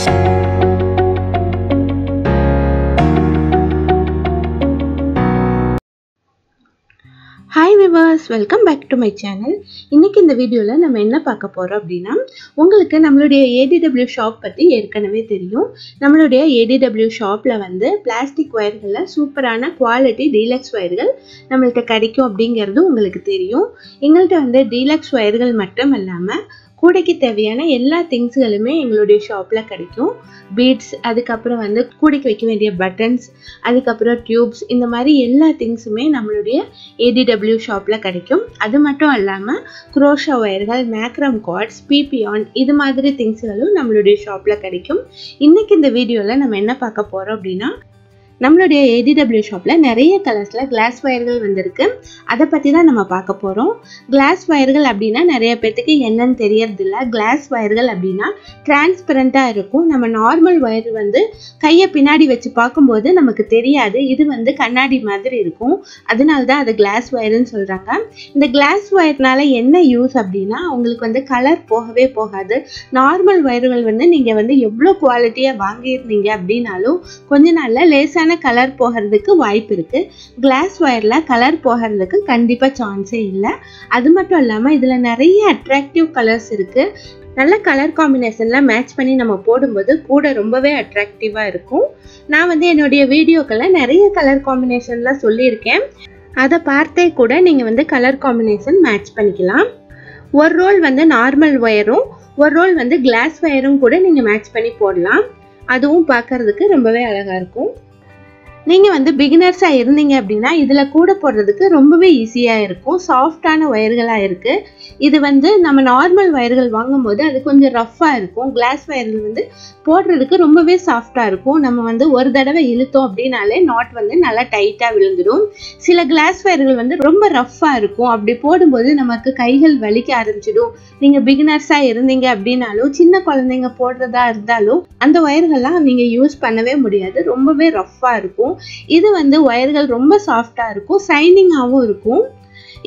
Hi viewers, welcome back to my channel. இன்னைக்கு இந்த வீடியோல நம்ம என்ன பார்க்க போறோம் அப்படினா உங்களுக்கு நம்மளுடைய ADW ஷாப் பத்தி ஏற்கனவே தெரியும். நம்மளுடைய ADW ஷாப்ல வந்து பிளாஸ்டிக் வயர்கள்ல சூப்பரான குவாலிட்டி டீலக்ஸ் வயர்கள் நம்மள்ட்ட கிடைக்கும் அப்படிங்கிறது உங்களுக்கு தெரியும். எங்கள்ட்ட வந்து டீலக்ஸ் வயர்கள் மட்டும் இல்லாம கூடைக்கு தேவையான எல்லா திங்ஸ்களுமே எங்களுடைய ஷாப்ல கிடைக்கும். பீட்ஸ், அதுக்கப்புறம் வந்து கூடைக்கு வைக்க வேண்டிய பட்டன்ஸ், அதுக்கப்புறம் டியூப்ஸ், இந்த மாதிரி எல்லா திங்ஸுமே நம்மளுடைய ADW ஷாப்ல கிடைக்கும். அது மட்டும் இல்லாம குரோஷா வயர்கள், மேக்ரம் கார்ட்ஸ், பிபியான், இது மாதிரி திங்ஸ்களும் நம்மளுடைய ஷாப்ல கிடைக்கும். இன்னைக்கு இந்த வீடியோல நம்ம என்ன பார்க்க போறோம் அப்படின்னா நம்மளுடைய ADW ஷாப்ல நிறைய கலர்ஸ்ல கிளாஸ் வயர்கள் வந்திருக்கு. அதை பத்தி தான் நம்ம பார்க்க போறோம். கிளாஸ் வயர்கள் அப்படின்னா நிறைய பேருக்கு என்னன்னு தெரியறது இல்ல. கிளாஸ் வயர்கள் அப்படின்னா டிரான்ஸ்பரண்டா இருக்கும். நம்ம நார்மல் வயர் வந்து கையை பின்னாடி வச்சு பார்க்கும்போது நமக்கு தெரியாது, இது வந்து கண்ணாடி மாதிரி இருக்கும். அதனால தான் அது கிளாஸ் வயர்னு சொல்றாங்க. இந்த கிளாஸ் வயர்னால என்ன யூஸ் அப்படின்னா உங்களுக்கு வந்து கலர் போகவே போகாது. நார்மல் வயர்கள் வந்து நீங்க வந்து எவ்வளவு குவாலிட்டியா வாங்கியிருந்தீங்க அப்படின்னாலும் கொஞ்ச நாள்ல லேசா கலர் போகிறதுக்கு வாய்ப்பு இருக்கு. கிளாஸ் வயர்ல கலர் போகிறதுக்கு கண்டிப்பா சான்ஸே இல்லை. அது மட்டும் இல்லாம இதுல நிறைய அட்ராக்டிவ் கலர்ஸ் இருக்கு. நல்ல கலர் காம்பினேஷன்ல மேட்ச் பண்ணி நம்ம போடும்போது கூட ரொம்பவே அட்ராக்டிவா இருக்கும். நான் வந்து என்னுடைய வீடியோக்களை நிறைய கலர் காம்பினேஷன்ல சொல்லியிருக்கேன். அதை பார்த்தே கூட நீங்க வந்து கலர் காம்பினேஷன் மேட்ச் பண்ணிக்கலாம். ஒரு ரோல் வந்து நார்மல் வயரும் ஒரு ரோல் வந்து கிளாஸ் வயரும் கூட நீங்க மேட்ச் பண்ணி போடலாம். அதுவும் பார்க்கறதுக்கு ரொம்பவே அழகா இருக்கும். நீங்க வந்து பிகினர்ஸா இருந்தீங்க அப்படின்னா இதுல கூட போடுறதுக்கு ரொம்பவே ஈஸியா இருக்கும். சாஃப்டான வயர்களா இருக்கு. இது வந்து நம்ம நார்மல் வயர்கள் வாங்கும் போது அது கொஞ்சம் ரஃப்பா இருக்கும். கிளாஸ் வயர்கள் வந்து போடுறதுக்கு ரொம்பவே சாஃப்டா இருக்கும். நம்ம வந்து ஒரு தடவை இழுத்தோம் அப்படின்னாலே நாட் வந்து நல்லா டைட்டா விழுந்துடும். சில கிளாஸ் வயர்கள் வந்து ரொம்ப ரஃப்பா இருக்கும். அப்படி போடும்போது நமக்கு கைகள் வலிக்க ஆரம்பிச்சிடும். நீங்க பிகினர்ஸா இருந்தீங்க அப்படின்னாலும் சின்ன குழந்தைங்க போடுறதா இருந்தாலும் அந்த வயர்கள்லாம் நீங்க யூஸ் பண்ணவே முடியாது. ரொம்பவே ரஃப்பா இருக்கும். இது வந்து வயர்கள் ரொம்ப சாஃப்டா இருக்கும், ஷைனிங்காவும் இருக்கும்.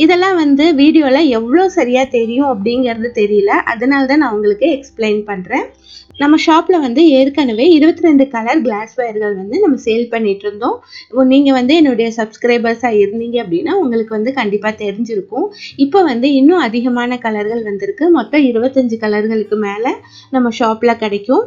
இதெல்லாம் வந்து வீடியோல எவ்வளவு சரியா தெரியும் அப்படிங்கிறது தெரியல. அதனால தான் நான் உங்களுக்கு எக்ஸ்பிளைன் பண்றேன். நம்ம ஷாப்ல வந்து ஏற்கனவே 22 கலர் கிளாஸ் வயர்கள் வந்து நம்ம சேல் பண்ணிட்டு இருந்தோம். நீங்க வந்து என்னுடைய சப்ஸ்கிரைபர்ஸா இருந்தீங்க அப்படின்னா உங்களுக்கு வந்து கண்டிப்பா தெரிஞ்சிருக்கும். இப்போ வந்து இன்னும் அதிகமான கலர்கள் வந்திருக்கு. மொத்தம் 25 கலர்களுக்கு மேல நம்ம ஷாப்ல கிடைக்கும்.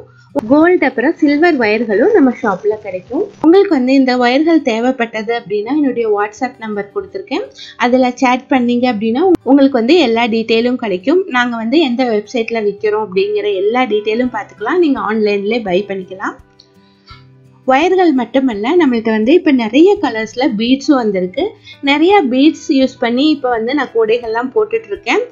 கோல்டு அப்புறம் சில்வர் வயர்களும் நம்ம ஷாப்ல கிடைக்கும். உங்களுக்கு வந்து இந்த வயர்கள் தேவைப்பட்டது அப்படின்னா என்னுடைய வாட்ஸ்அப் நம்பர் கொடுத்துருக்கேன். அதுல சேட் பண்ணீங்க அப்படின்னா உங்களுக்கு வந்து எல்லா டீட்டெயிலும் கிடைக்கும். நாங்க வந்து எந்த வெப்சைட்ல விற்கிறோம் அப்படிங்கிற எல்லா டீட்டெயிலும் பார்த்துக்கலாம். நீங்க ஆன்லைன்லேயே பை பண்ணிக்கலாம். வயர்கள் மட்டுமல்ல, நம்மள்ட்ட வந்து இப்போ நிறைய கலர்ஸ்ல பீட்ஸும் வந்திருக்கு. நிறைய பீட்ஸ் யூஸ் பண்ணி இப்போ வந்து நான் கூடைகள்லாம் போட்டுட்டு இருக்கேன்.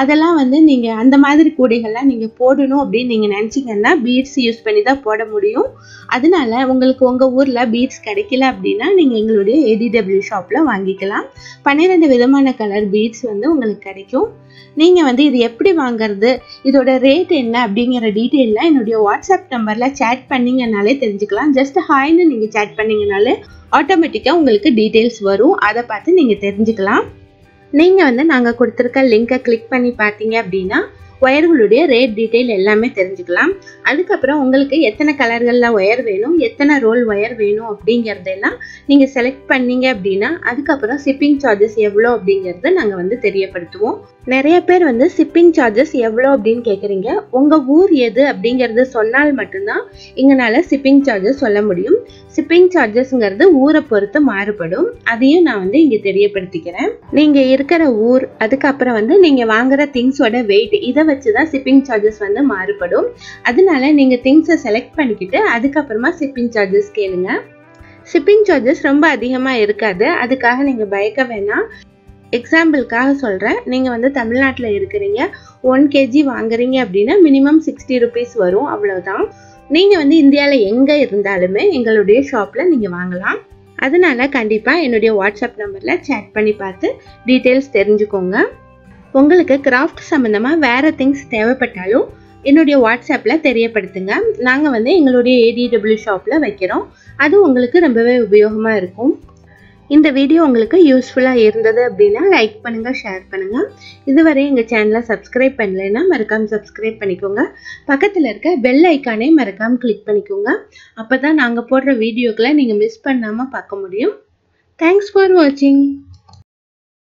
அதெல்லாம் வந்து நீங்க அந்த மாதிரி கூடைகள்லாம் நீங்க போடணும் அப்படின்னு நீங்க நினைச்சீங்கன்னா பீட்ஸ் யூஸ் பண்ணி தான் போட முடியும். அதனால உங்களுக்கு உங்க ஊர்ல பீட்ஸ் கிடைக்கல அப்படின்னா நீங்க எங்களுடைய ADW ஷாப்ல வாங்கிக்கலாம். 12 விதமான கலர் பீட்ஸ் வந்து உங்களுக்கு கிடைக்கும். நீங்க வந்து இது எப்படி வாங்குறது, இதோட ரேட் என்ன அப்படிங்கிற டீட்டெயிலாம் என்னுடைய வாட்ஸ்அப் நம்பர்ல சேட் பண்ணீங்கன்னாலே தெரிஞ்சுக்கலாம். ஜஸ்ட் ஹாய்னு நீங்க சேட் பண்ணீங்கனாலே ஆட்டோமேட்டிக்கா உங்களுக்கு டீட்டெயில்ஸ் வரும். அதை பார்த்து நீங்க தெரிஞ்சுக்கலாம். நீங்க வந்து நாங்க கொடுத்துருக்க லிங்கை கிளிக் பண்ணி பார்த்தீங்க அப்படின்னா வயர்களுடைய ரேட் டீட்டெயில் எல்லாமே தெரிஞ்சுக்கலாம். அதுக்கப்புறம் உங்களுக்கு எத்தனை கலர்களில் ஒயர் வேணும், எத்தனை ரோல் ஒயர் வேணும் அப்படிங்கிறதெல்லாம் நீங்கள் செலக்ட் பண்ணீங்க அப்படின்னா அதுக்கப்புறம் ஷிப்பிங் சார்ஜஸ் எவ்வளோ அப்படிங்கிறத நாங்கள் வந்து தெரியப்படுத்துவோம். நிறைய பேர் வந்து ஷிப்பிங் சார்ஜஸ் எவ்வளோ அப்படின்னு கேட்குறீங்க. உங்கள் ஊர் எது அப்படிங்கிறது சொன்னால் மட்டும்தான் எங்களால் ஷிப்பிங் சார்ஜஸ் சொல்ல முடியும். ஷிப்பிங் சார்ஜஸ்ங்கிறது ஊரை பொறுத்து மாறுபடும். அதையும் நான் வந்து இங்கே தெரியப்படுத்திக்கிறேன். நீங்கள் இருக்கிற ஊர், அதுக்கப்புறம் வந்து நீங்கள் வாங்குற திங்ஸோட வெயிட், இதை வச்சு தான் ஷிப்பிங் சார்ஜஸ் வந்து மாறுபடும். அதனால நீங்கள் திங்ஸை செலக்ட் பண்ணிக்கிட்டு அதுக்கப்புறமா ஷிப்பிங் சார்ஜஸ் கேளுங்க. ஷிப்பிங் சார்ஜஸ் ரொம்ப அதிகமாக இருக்காது. அதுக்காக நீங்கள் பயக்க வேணாம். எக்ஸாம்பிளுக்காக சொல்கிறேன். நீங்கள் வந்து தமிழ்நாட்டில் இருக்கிறீங்க, 1 kg வாங்குறீங்க அப்படின்னா மினிமம் 60 rupees வரும், அவ்வளோதான். நீங்கள் வந்து இந்தியாவில் எங்கே இருந்தாலுமே எங்களுடைய ஷாப்பில் நீங்கள் வாங்கலாம். அதனால கண்டிப்பாக என்னுடைய வாட்ஸ்அப் நம்பரில் சேட் பண்ணி பார்த்து டீட்டெயில்ஸ் தெரிஞ்சுக்கோங்க. உங்களுக்கு கிராஃப்ட் சம்மந்தமாக வேறு திங்ஸ் தேவைப்பட்டாலும் என்னுடைய வாட்ஸ்அப்பில் தெரியப்படுத்துங்க. நாங்கள் வந்து எங்களுடைய ADW ஷாப்பில் வைக்கிறோம். அது உங்களுக்கு ரொம்பவே உபயோகமாக இருக்கும். இந்த வீடியோ உங்களுக்கு யூஸ்ஃபுல்லாக இருந்தது அப்படின்னா லைக் பண்ணுங்கள், ஷேர் பண்ணுங்கள். இதுவரை எங்கள் சேனலை சப்ஸ்கிரைப் பண்ணலைன்னா மறக்காமல் சப்ஸ்கிரைப் பண்ணிக்கோங்க. பக்கத்தில் இருக்க பெல் ஐக்கானே மறக்காமல் கிளிக் பண்ணிக்கோங்க. அப்போ தான் நாங்கள் போடுற வீடியோக்களை நீங்கள் மிஸ் பண்ணாமல் பார்க்க முடியும். தேங்க்ஸ் ஃபார் வாட்சிங்.